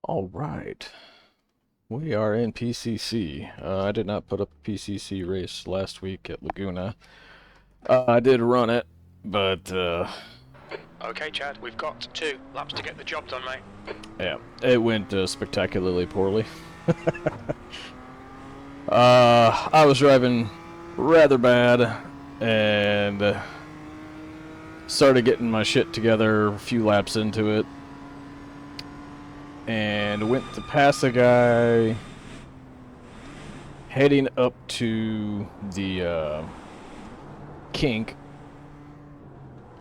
All right, we are in PCC. I did not put up a PCC race last week at Laguna. I did run it, but Okay, Chad, we've got 2 laps to get the job done, mate. yeah, it went spectacularly poorly. I was driving rather bad and started getting my shit together a few laps into it, and went to pass a guy heading up to the kink,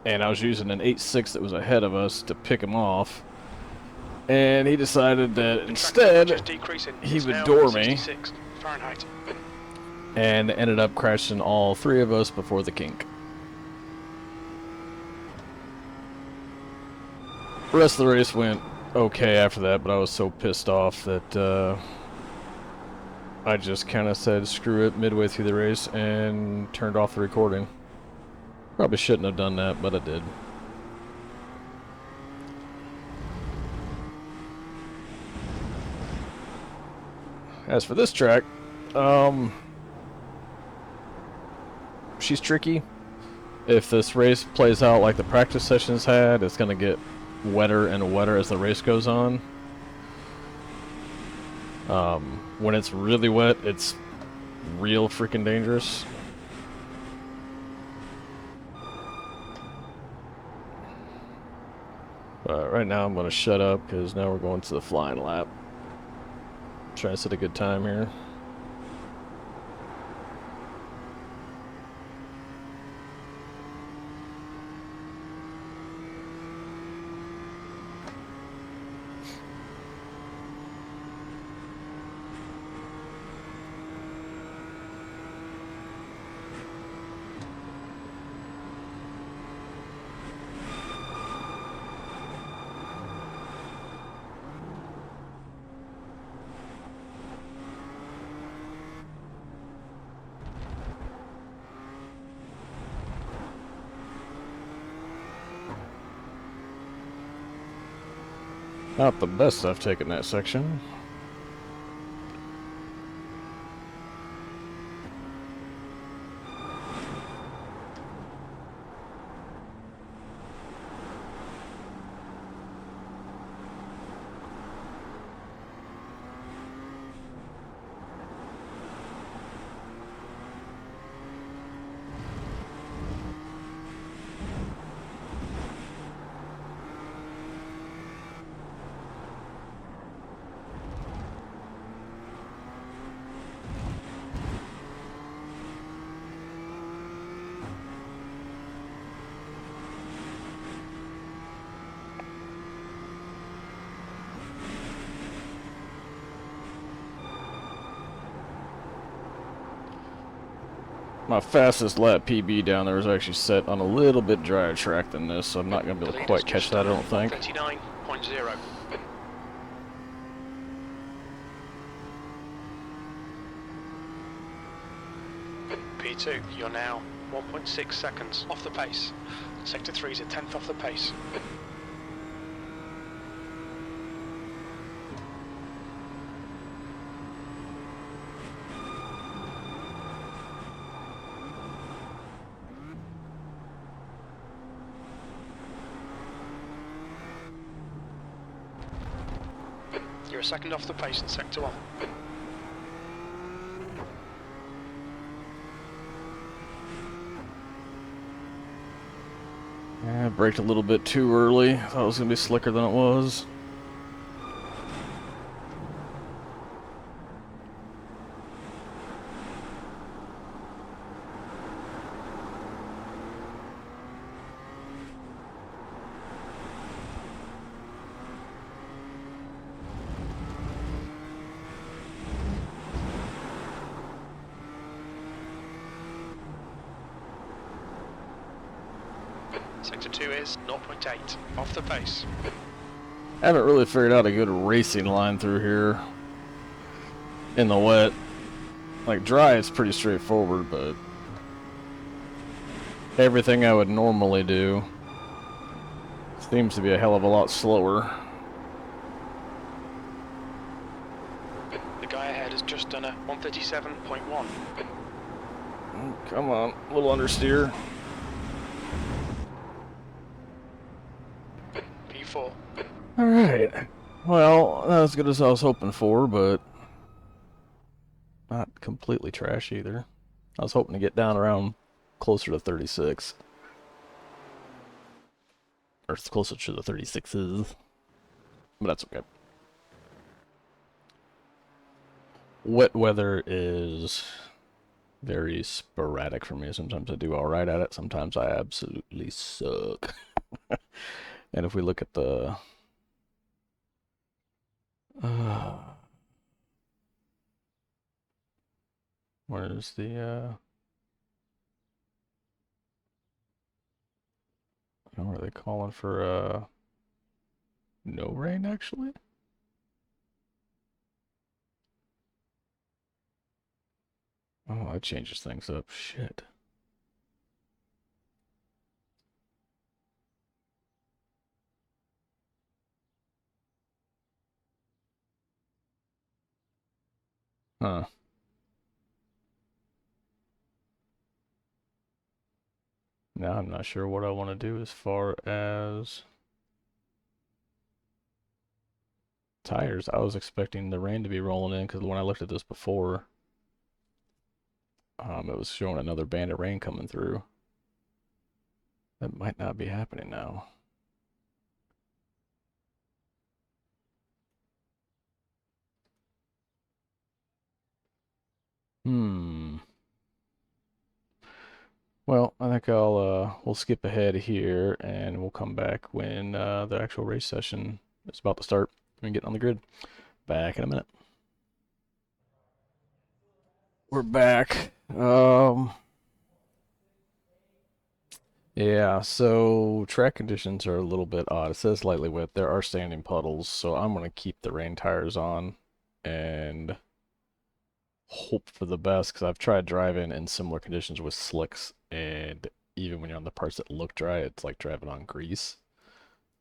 and I was using an 8.6 that was ahead of us to pick him off, and he decided that instead he would door me, Fahrenheit. and ended up crashing all 3 of us before the kink. The rest of the race went okay after that, but I was so pissed off that I just kind of said screw it midway through the race and turned off the recording. Probably shouldn't have done that, but I did. As for this track, she's tricky. If this race plays out like the practice sessions had, it's going to get wetter and wetter as the race goes on. When it's really wet, it's real freaking dangerous. But right now I'm going to shut up because now we're going to the flying lap. Trying to set a good time here. Not the best I've taken that section. My fastest lap PB down there was actually set on a little bit drier track than this, so I'm not going to be able to quite catch that, I don't think. 29.0. P2, you're now 1.6 seconds off the pace. Sector 3 is a 10th off the pace. You're a second off the pace in Sector 1. Yeah, I braked a little bit too early. Thought it was going to be slicker than it was. Sector 2 is 0.8 off the pace. I haven't really figured out a good racing line through here in the wet. Like dry, it's pretty straightforward, but everything I would normally do seems to be a hell of a lot slower. just done a 137.1. Come on, a little understeer. P4. Alright. Well, not as good as I was hoping for, but not completely trash either. I was hoping to get down around closer to 36. Or closer to the 36s. But that's okay. Wet weather is very sporadic for me. Sometimes I do alright at it, sometimes I absolutely suck. And if we look at the... where's the... what are they calling for, no rain, actually? Oh, that changes things up. Shit. Huh. Now I'm not sure what I want to do as far as tires. I was expecting the rain to be rolling in because when I looked at this before, it was showing another band of rain coming through. That might not be happening now. Well, I think we'll skip ahead here and we'll come back when the actual race session is about to start and get on the grid. Back in a minute. We're back. Yeah, so track conditions are a little bit odd. It says lightly wet. There are standing puddles, so I'm going to keep the rain tires on and hope for the best because I've tried driving in similar conditions with slicks, and even when you're on the parts that look dry, it's like driving on grease.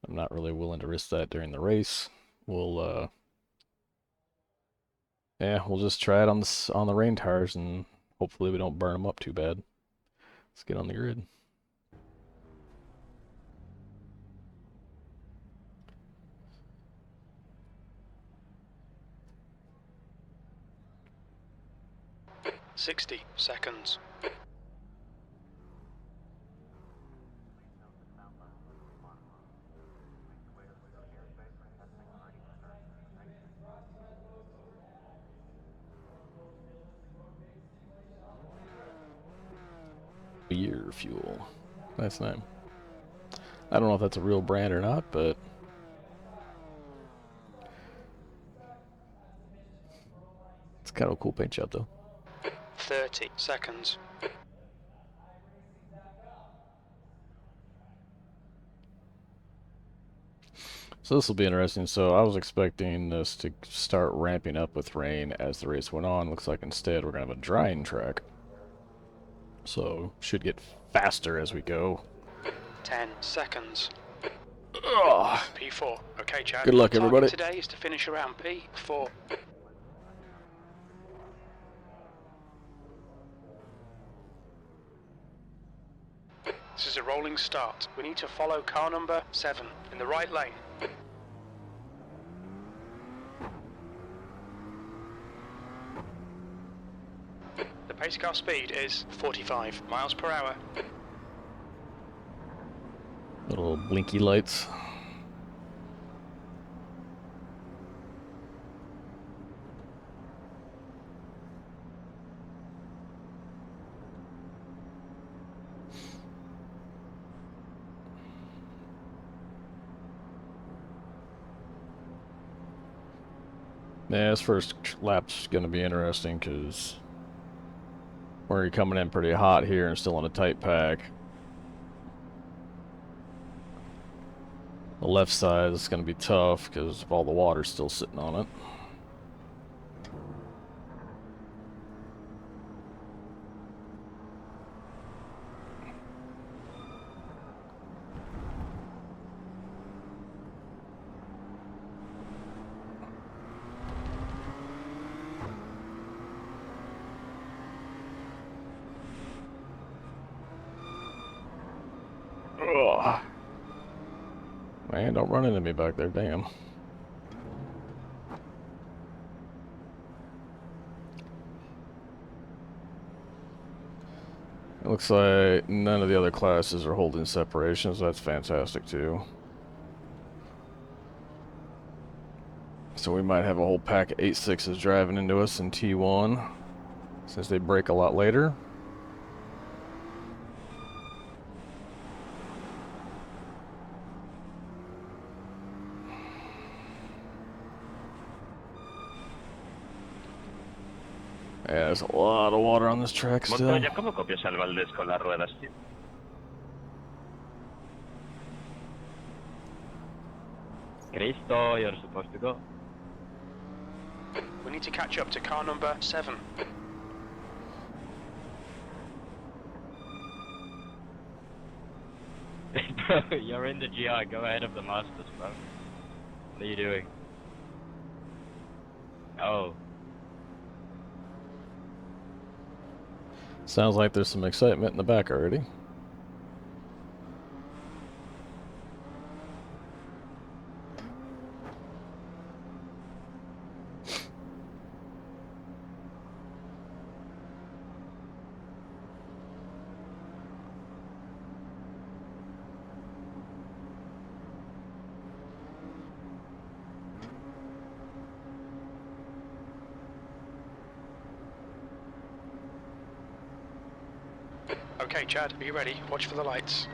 I'm not really willing to risk that during the race. Yeah, we'll just try it on the rain tires, and hopefully we don't burn them up too bad. Let's get on the grid. "60 seconds. Beer fuel. Nice name. I don't know if that's a real brand or not, but it's kind of a cool paint job, though. 30 seconds. So this will be interesting. So I was expecting this to start ramping up with rain as the race went on. Looks like instead we're going to have a drying track. So should get faster as we go. 10 seconds. Ugh. P4. Okay, Chad. Good luck, Target everybody. today is to finish around P4. This is a rolling start. We need to follow car number 7 in the right lane. The pace car speed is 45 miles per hour. Little blinky lights. Yeah, this first lap's going to be interesting because we're coming in pretty hot here and still in a tight pack. The left side is going to be tough because all the water's still sitting on it. Ugh. Man, don't run into me back there, damn. It looks like none of the other classes are holding separations. That's fantastic, too. So we might have a whole pack of 8.6s driving into us in T1, since they break a lot later. Yeah, there's a lot of water on this track still. Montoya, ¿cómo copias al Valdés con las ruedas, tío? Cristo, you're supposed to go. We need to catch up to car number 7. Bro, you're in the GI, go ahead of the Masters, bro. What are you doing? Oh. Sounds like there's some excitement in the back already. Okay, Chad, are you ready? Watch for the lights.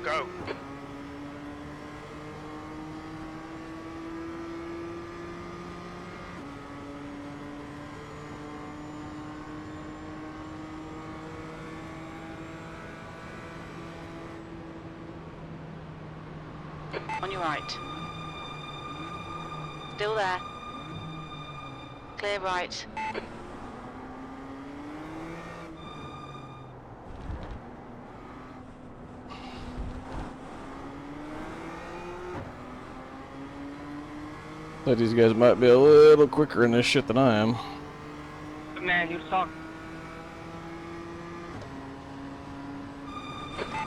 Go. On your right. Still there. Clear right. But these guys might be a little quicker in this shit than I am. Man, you suck.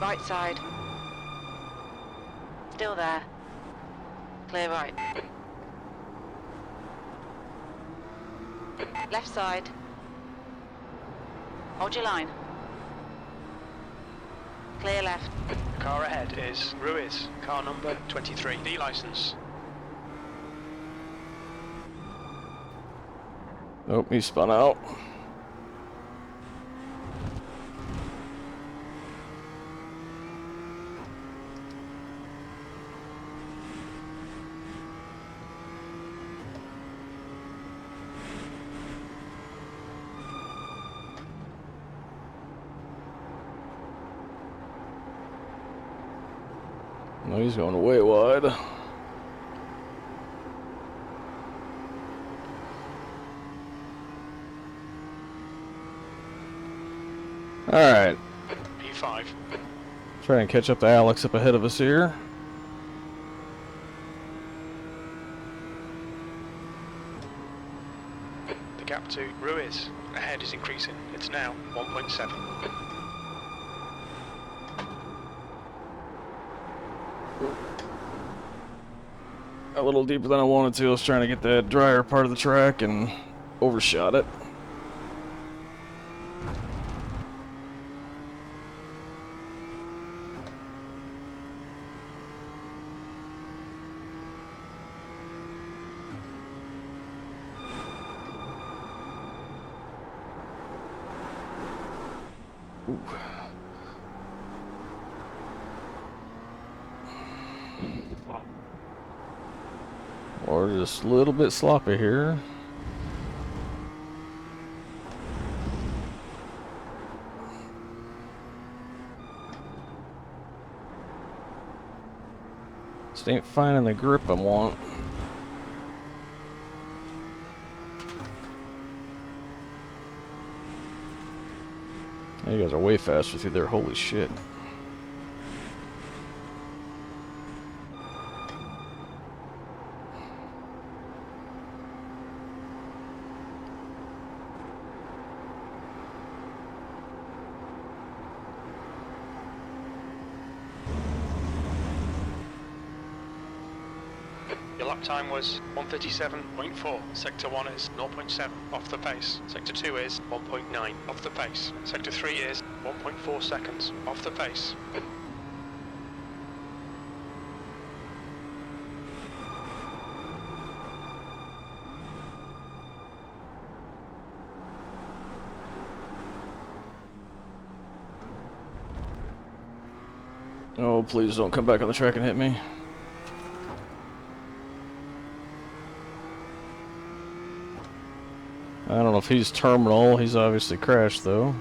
Right side. Still there. Clear right. Left side. Hold your line. Clear left. The car ahead is Ruiz, car number 23. D license. Nope, he spun out. No, he's going way wide. Alright. P5. Try and catch up to Alex up ahead of us here. The gap to Ruiz ahead is increasing. It's now 1.7. A little deeper than I wanted to. I was trying to get that drier part of the track and overshot it. Ooh. Or just a little bit sloppy here. Just ain't finding the grip I want. You guys are way faster through there, holy shit. Your lap time was 1:37.4. Sector 1 is 0.7 off the pace. Sector 2 is 1.9 off the pace. Sector 3 is 1.4 seconds off the pace. Oh, please don't come back on the track and hit me. I don't know if he's terminal. He's obviously crashed, though.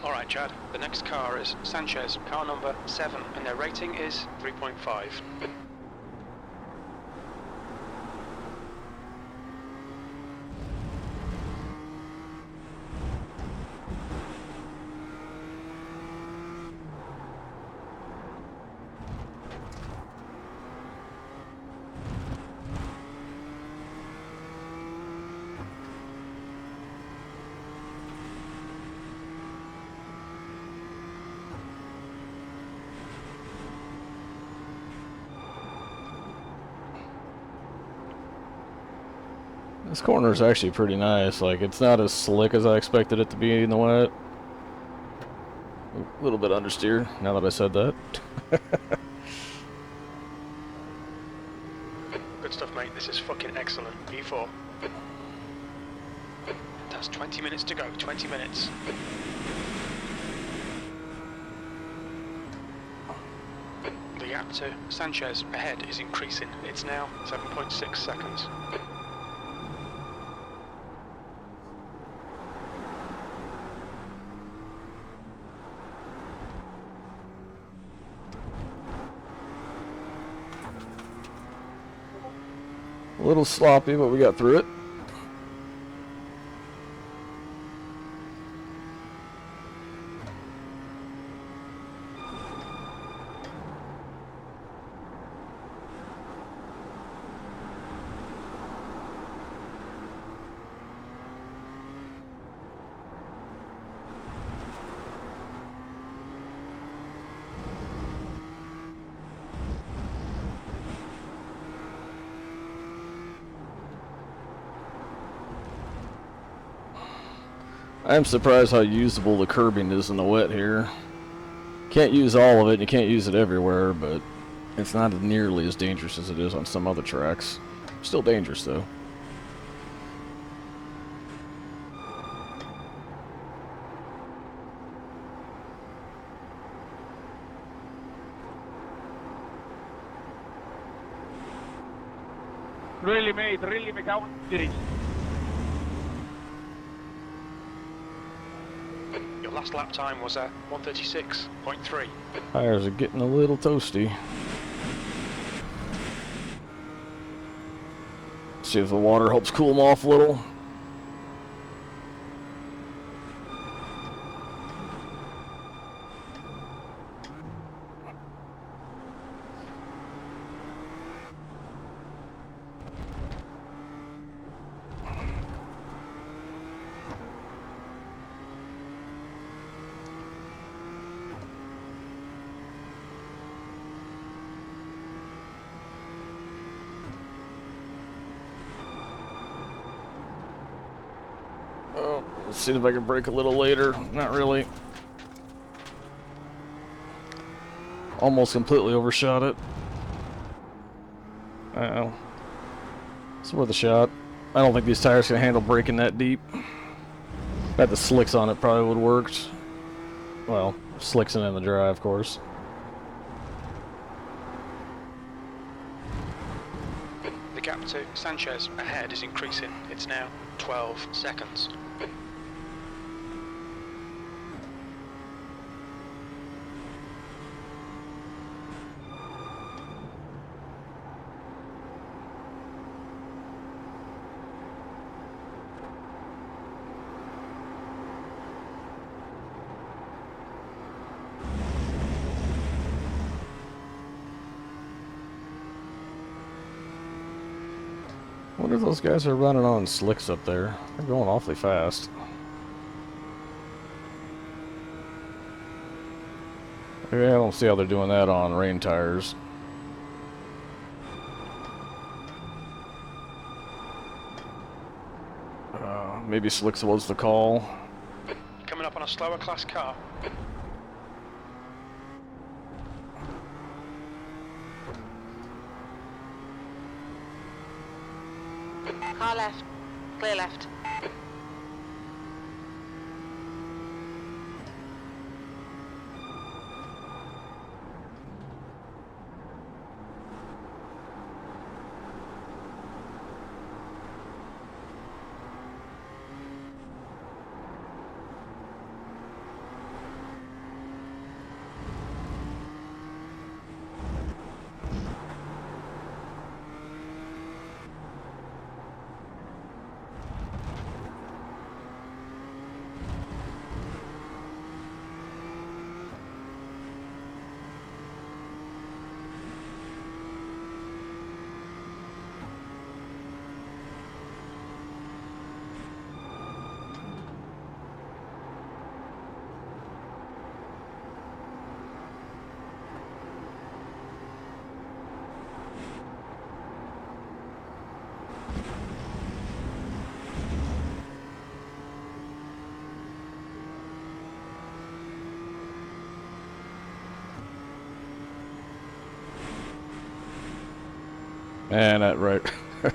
Alright, Chad. The next car is Sanchez, car number 7, and their rating is 3.5. This corner is actually pretty nice. Like, it's not as slick as I expected it to be in the wet. A little bit understeer, now that I said that. Good stuff, mate. This is fucking excellent. P4. That's 20 minutes to go. 20 minutes. The gap to Sanchez ahead is increasing. It's now 7.6 seconds. A little sloppy, but we got through it. I'm surprised how usable the curbing is in the wet here. Can't use all of it, and you can't use it everywhere, but it's not nearly as dangerous as it is on some other tracks. Still dangerous, though. Really, mate, really, make out dries. Your last lap time was at 1:36.3. Tires are getting a little toasty. See if the water helps cool them off a little. Oh, let's see if I can brake a little later. Not really. Almost completely overshot it. Uh-oh. It's worth a shot. I don't think these tires can handle braking that deep. Had the slicks on it, probably would have worked. Well, slicks and in the dry, of course. The gap to Sanchez ahead is increasing. It's now 12 seconds. I wonder if those guys are running on slicks up there. They're going awfully fast. Yeah, I don't see how they're doing that on rain tires. Maybe slicks was the call. Coming up on a slower class car. Car left. Clear left. Man, that right.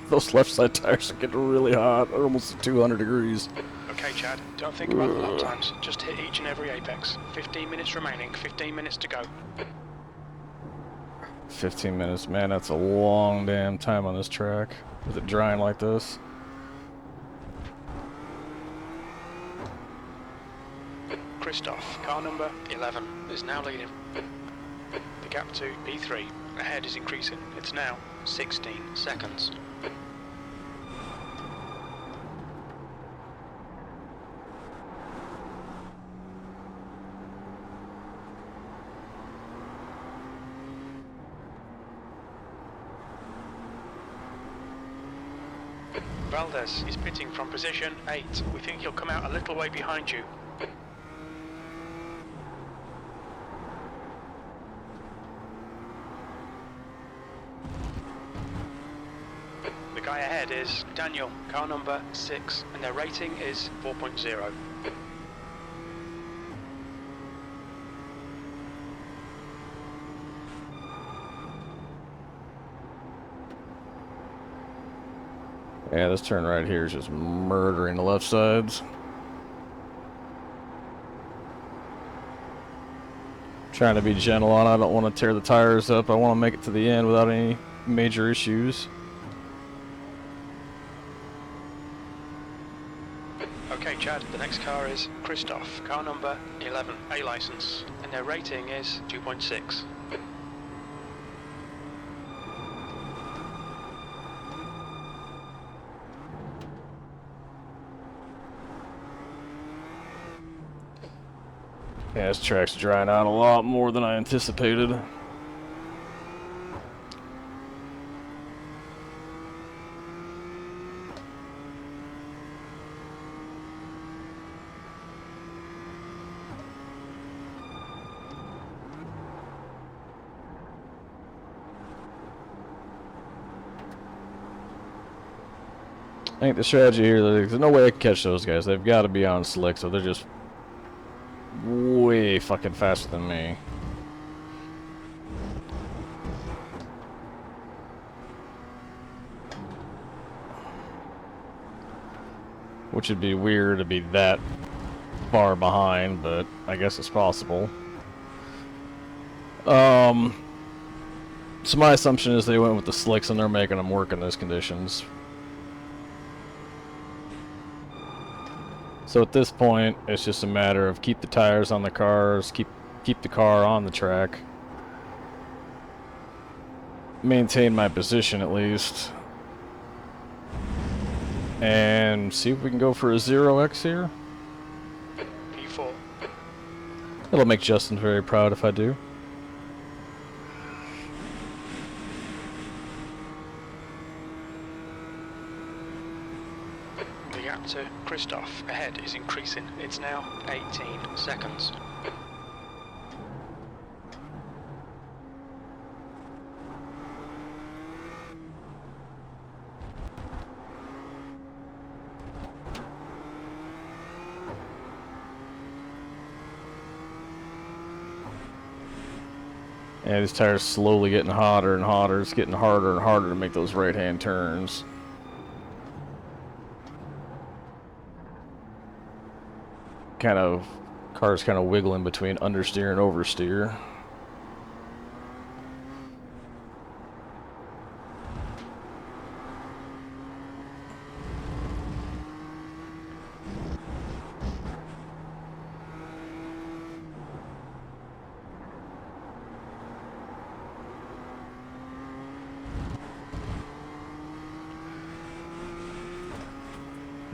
Those left side tires are getting really hot. They're almost at 200 degrees. Okay, Chad, don't think about the lap times. Just hit each and every apex. 15 minutes remaining, 15 minutes to go. 15 minutes, man, that's a long damn time on this track. With it drying like this. Christoph, car number 11, is now leading. The gap to P3 ahead is increasing. It's now 16 seconds. Valdez is pitting from position 8. We think he'll come out a little way behind you. The guy ahead is Daniel, car number 6, and their rating is 4.0. Yeah, this turn right here is just murdering the left sides. Trying to be gentle on it. I don't want to tear the tires up. I want to make it to the end without any major issues. Okay, Chad, the next car is Christoph, car number 11, A license, and their rating is 2.6. Yeah, this track's drying out a lot more than I anticipated. I think the strategy here, there's no way I can catch those guys. They've got to be on slick, so they're just way fucking faster than me. Which would be weird to be that far behind, but I guess it's possible. So my assumption is they went with the slicks and they're making them work in those conditions. So at this point, it's just a matter of keep the tires on the cars, keep the car on the track, maintain my position at least, and see if we can go for a 0x here. P4. It'll make Justin very proud if I do. The gap to Christoph ahead is increasing. It's now 18 seconds. And his tire's slowly getting hotter and hotter. It's getting harder and harder to make those right-hand turns. Car's kind of wiggling between understeer and oversteer.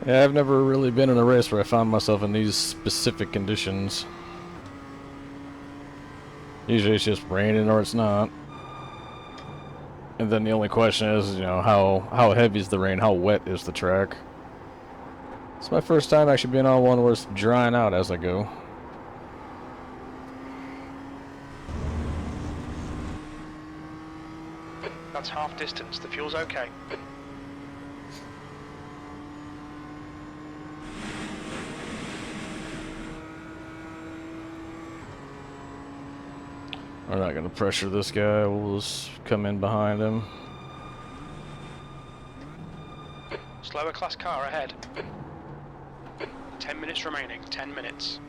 Yeah, I've never really been in a race where I found myself in these specific conditions. Usually it's just raining or it's not. And then the only question is, you know, how heavy is the rain? How wet is the track? It's my first time actually being on one where it's drying out as I go. That's half distance. The fuel's okay. We're not going to pressure this guy. We'll just come in behind him. Slower class car ahead. 10 minutes remaining. 10 minutes.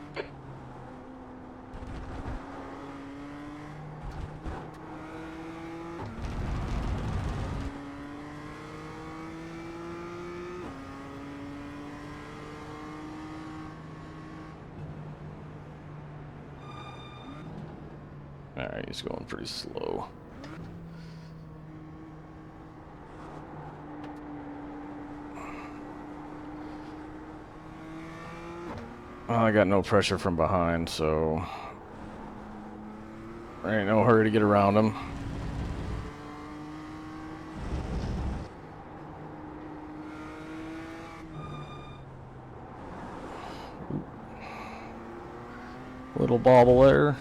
Alright, he's going pretty slow. Well, I got no pressure from behind, so there ain't no hurry to get around him. Little bobble there.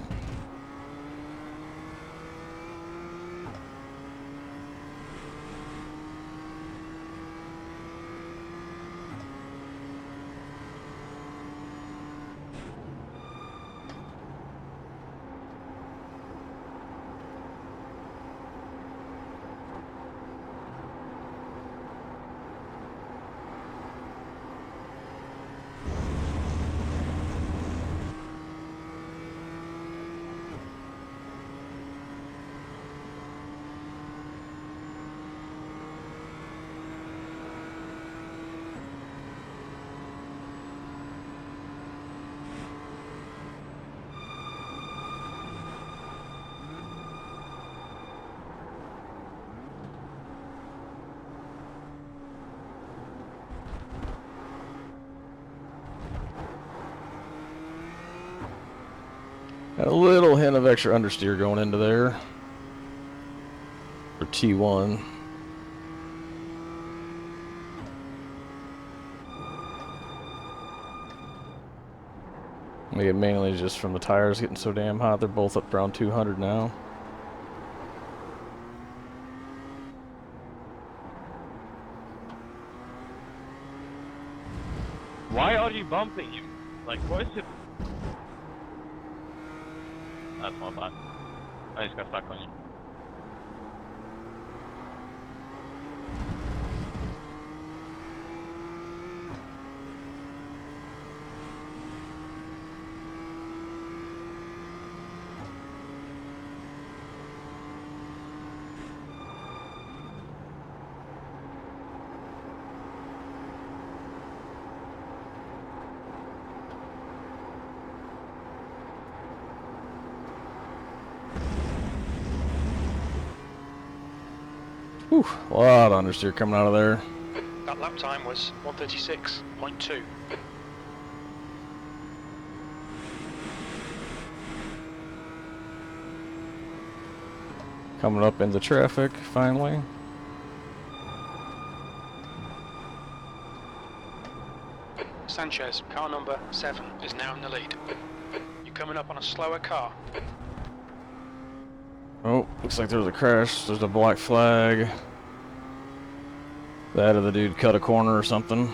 Got a little hint of extra understeer going into there. For T1. Maybe mainly just from the tires getting so damn hot. They're both up around 200 now. Why are you bumping him? Like, what is it? That's my bad. I just got stuck on you. Whew, a lot of understeer coming out of there. That lap time was 1:36.2. Coming up into traffic, finally. Sanchez, car number 7, is now in the lead. You're coming up on a slower car. Oh, looks like there's a crash. There's a black flag. That or the dude cut a corner or something.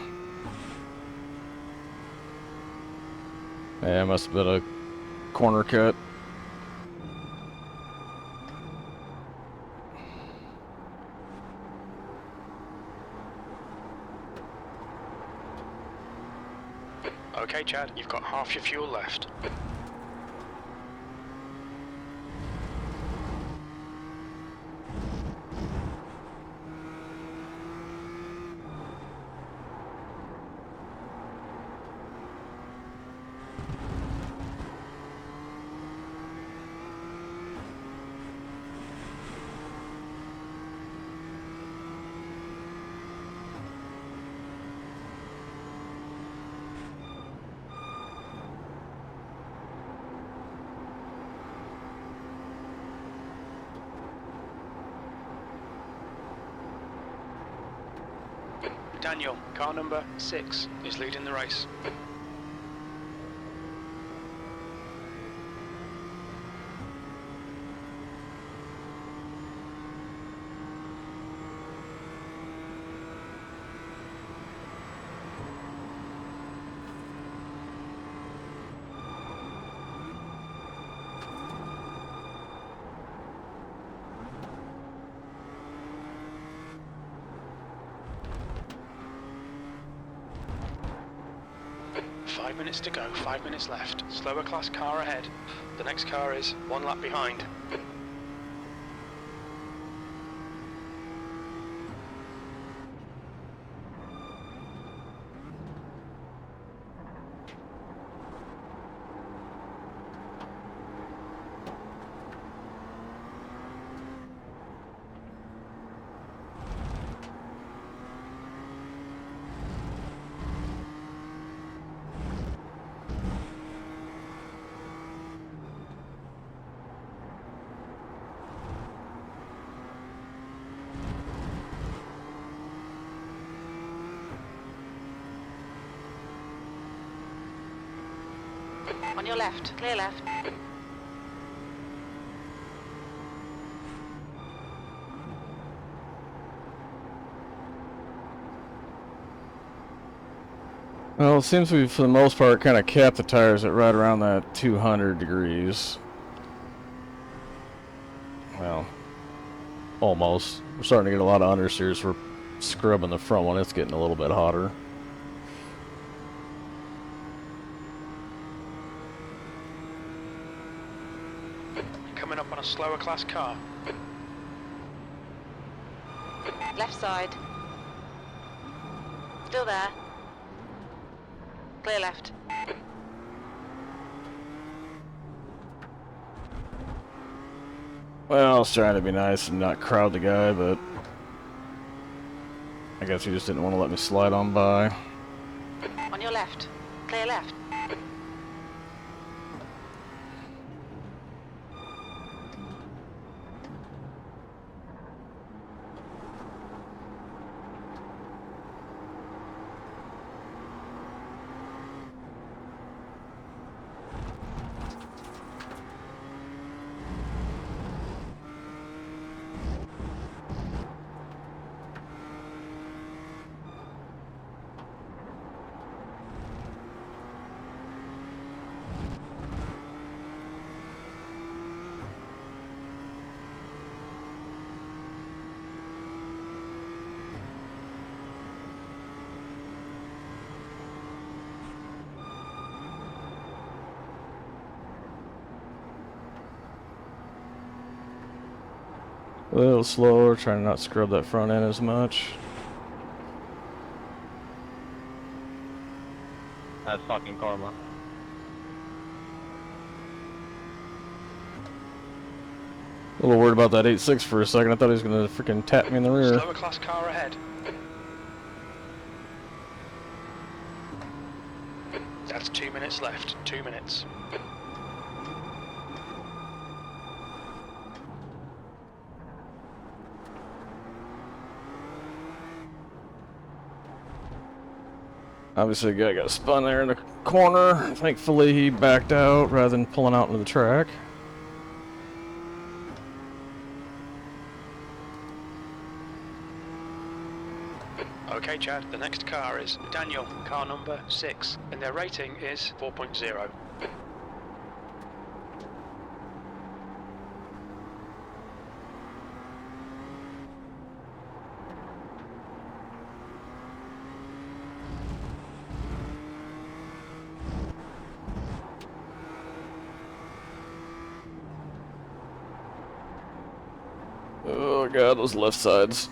Yeah, it must have been a corner cut. Okay, Chad, you've got half your fuel left. Daniel, car number 6 is leading the race. Five minutes to go, 5 minutes left. Slower class car ahead. The next car is 1 lap behind. On your left, clear left. Well, it seems we've, for the most part, kind of capped the tires at right around that 200 degrees. Well, almost. We're starting to get a lot of understeers. We're scrubbing the front one. It's getting a little bit hotter. Coming up on a slower class car. Left side. Still there. Clear left. Well, I was trying to be nice and not crowd the guy, but I guess he just didn't want to let me slide on by. On your left, clear left. A little slower, trying to not scrub that front end as much. That's fucking karma. A little worried about that 8.6 for a second. I thought he was going to freaking tap me in the rear. Slower class car ahead. That's 2 minutes left. 2 minutes. Obviously, the guy got spun there in the corner. Thankfully, he backed out rather than pulling out into the track. Okay, Chad, the next car is Daniel, car number 6, and their rating is 4.0. god, those left sides.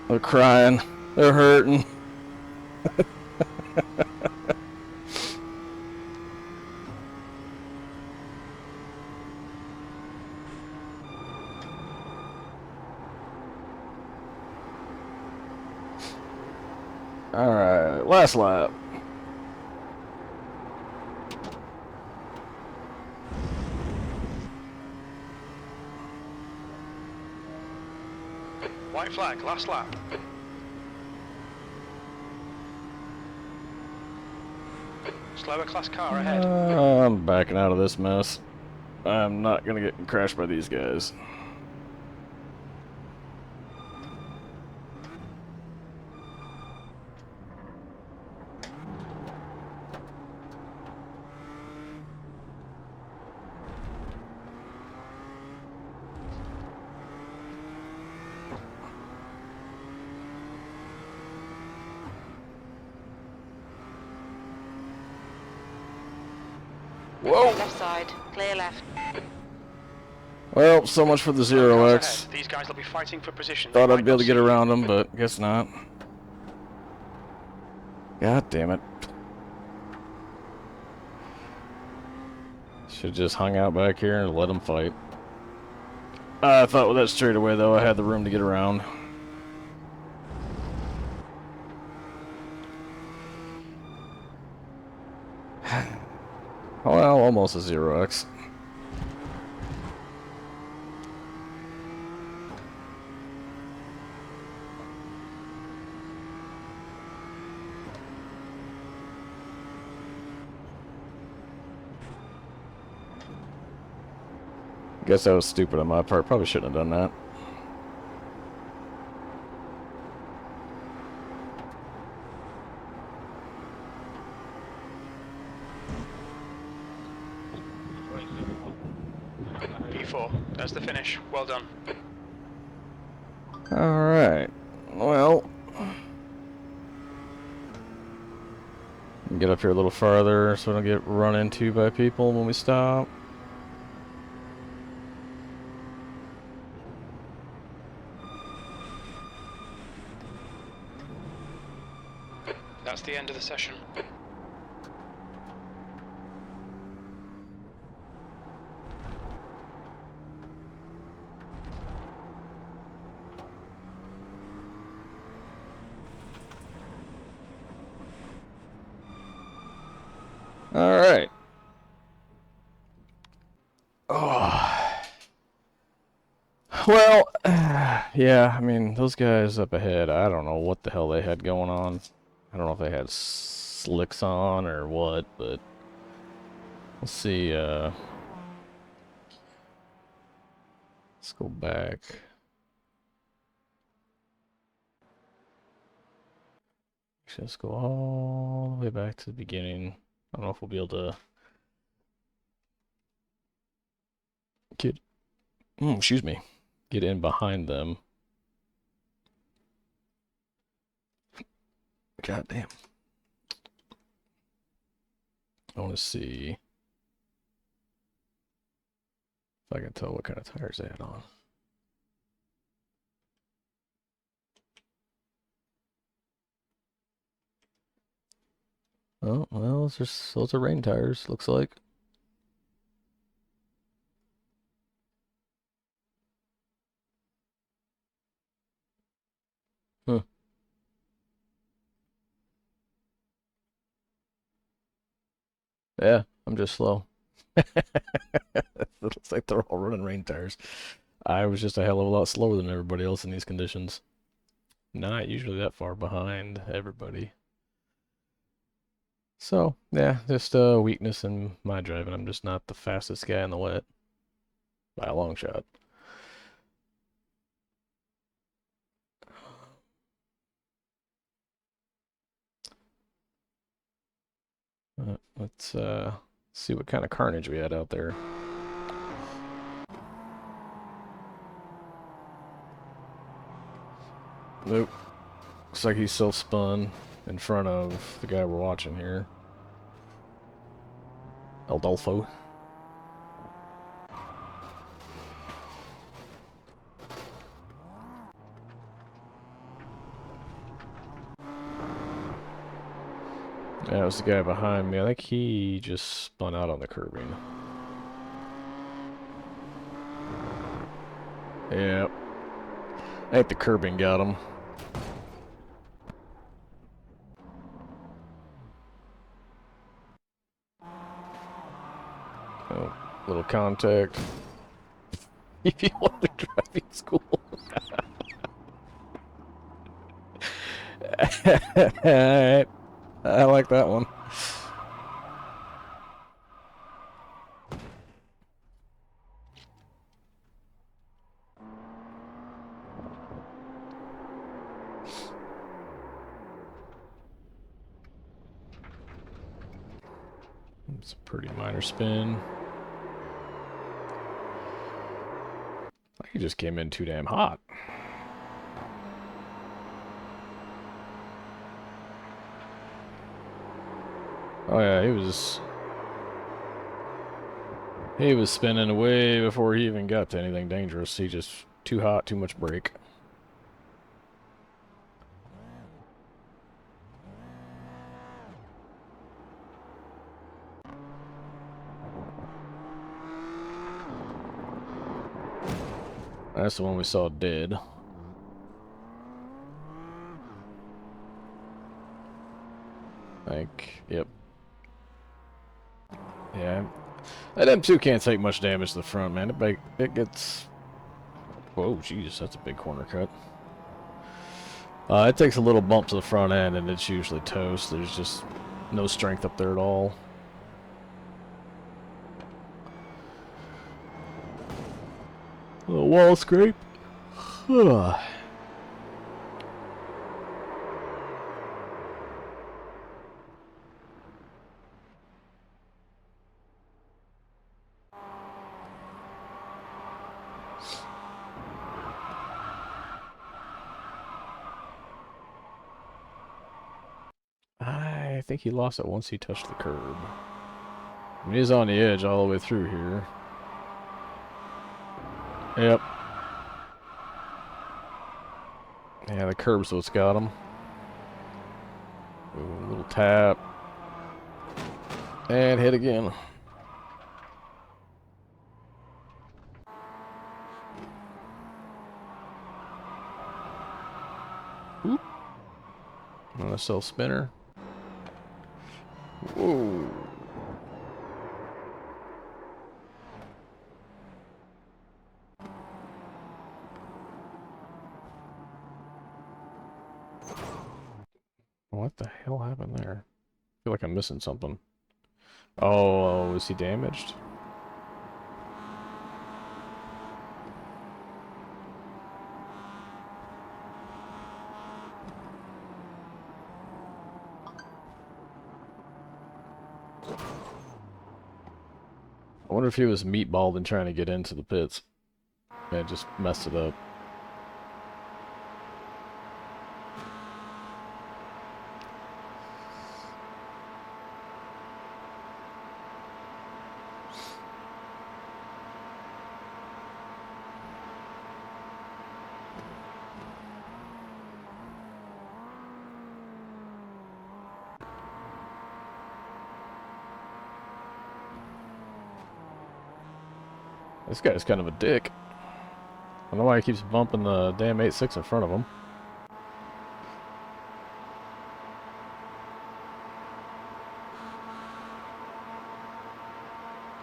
They're crying. They're hurting. Alright, last lap. White flag, last lap. Slower class car ahead. I'm backing out of this mess. I'm not gonna get crashed by these guys. Whoa! Left side, clear left. Well, so much for the Cars 0x. ahead. These guys will be fighting for position. Thought They I'd might be able not to get see you. around them, but guess not. God damn it. Should just hung out back here and let them fight. I thought with that straightaway, though, I had the room to get around. Well, almost a 0x. Guess that was stupid on my part. Probably shouldn't have done that. P4, there's the finish. Well done. Alright. Well, get up here a little farther so we don't get run into by people when we stop. That's the end of the session. Alright. Oh. Well, yeah, I mean, those guys up ahead, I don't know what the hell they had going on. I don't know if they had slicks on or what, but we'll see. Let's go back. Let's go all the way back to the beginning. I don't know if we'll be able to get, excuse me, get in behind them. God damn. I want to see if I can tell what kind of tires they had on. Oh, well, those are rain tires, looks like. Huh. Yeah, I'm just slow. It looks like they're all running rain tires. I was just a hell of a lot slower than everybody else in these conditions. Not usually that far behind everybody. So, yeah, just a weakness in my driving. I'm just not the fastest guy in the wet. By a long shot. Let's see what kind of carnage we had out there. Nope. Looks like he self-spun in front of the guy we're watching here. Adolfo. That was the guy behind me. I think he just spun out on the curbing. Yep. I think the curbing got him. Oh, little contact. If you want to driving school. Alright. I like that one. It's a pretty minor spin. I think he just came in too damn hot. Oh yeah, he was spinning away before he even got to anything dangerous. He just too hot, too much brake. That's the one we saw dead. Yep. Yeah. That M2 can't take much damage to the front, man. It gets... Whoa, jeez, that's a big corner cut. It takes a little bump to the front end, and it's usually toast. There's just no strength up there at all. A little wall scrape. I think he lost it once he touched the curb. I mean, he's on the edge all the way through here. Yep. Yeah, the curb's what's got him. Ooh, little tap. And hit again. Oop. On a self spinner. Whoa. What the hell happened there? I feel like I'm missing something. Oh, is he damaged? I wonder if he was meatballed and trying to get into the pits. And just messed it up. This guy's kind of a dick. I don't know why he keeps bumping the damn 8.6 in front of him.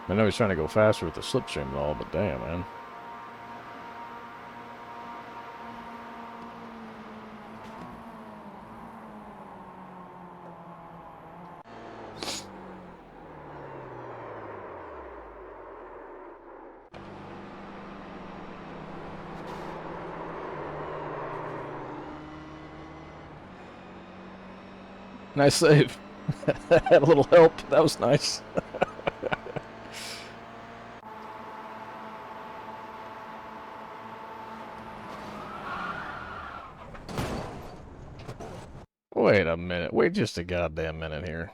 I know he's trying to go faster with the slipstream and all, but damn, man. Nice save. Had a little help. That was nice. Wait a minute. Wait just a goddamn minute here.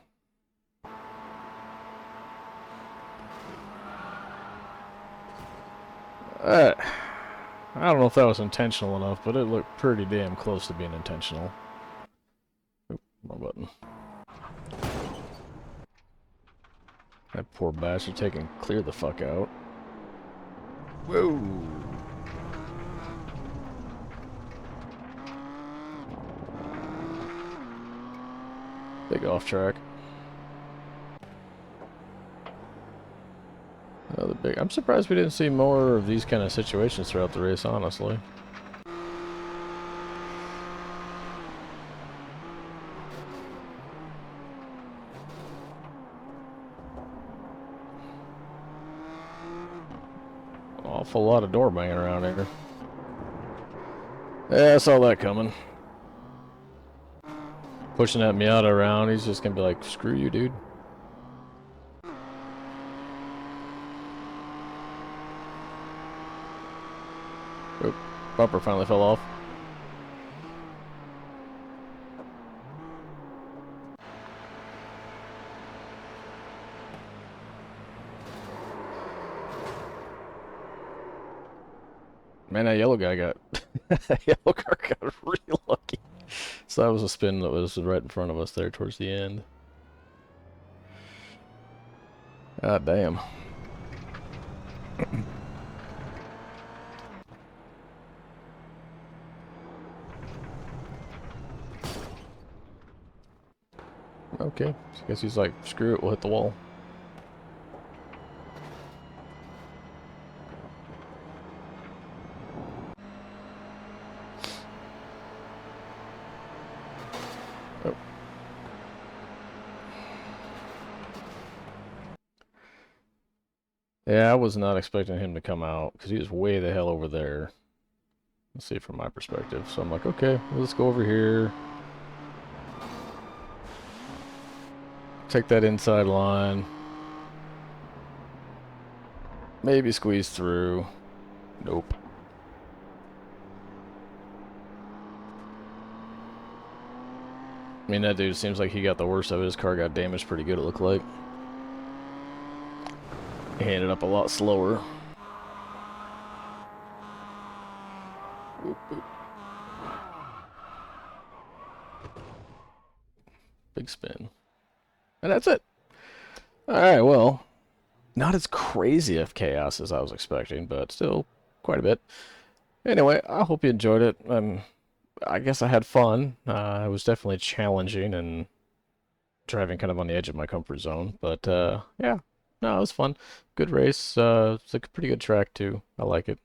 I don't know if that was intentional enough, but it looked pretty damn close to being intentional. Oop, wrong button. That poor bastard taking clear the fuck out. Whoa! Big off track. Another big. I'm surprised we didn't see more of these kind of situations throughout the race, honestly. Awful lot of door banging around here. Yeah, I saw that coming. Pushing that Miata around, he's just gonna be like, screw you, dude. Oop, bumper finally fell off. Man, that yellow guy got... that yellow car got real lucky. So that was a spin that was right in front of us there towards the end. God damn. Okay, so I guess he's like, screw it, we'll hit the wall. Oh. Yeah, I was not expecting him to come out, because he was way the hell over there. Let's see from my perspective. So I'm like, okay, let's go over here. Take that inside line. Maybe squeeze through. Nope. I mean, that dude seems like he got the worst of it. His car got damaged pretty good, it looked like. He ended up a lot slower. Whoop, whoop. Big spin. And that's it. Alright, well, not as crazy of chaos as I was expecting, but still quite a bit. Anyway, I hope you enjoyed it. I guess I had fun. It was definitely challenging and driving kind of on the edge of my comfort zone. But, yeah, no, it was fun. Good race. It's a pretty good track, too. I like it.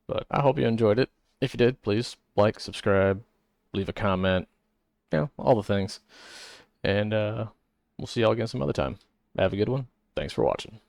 But I hope you enjoyed it. If you did, please like, subscribe, leave a comment. You know, all the things. And, we'll see y'all again some other time. Have a good one. Thanks for watching.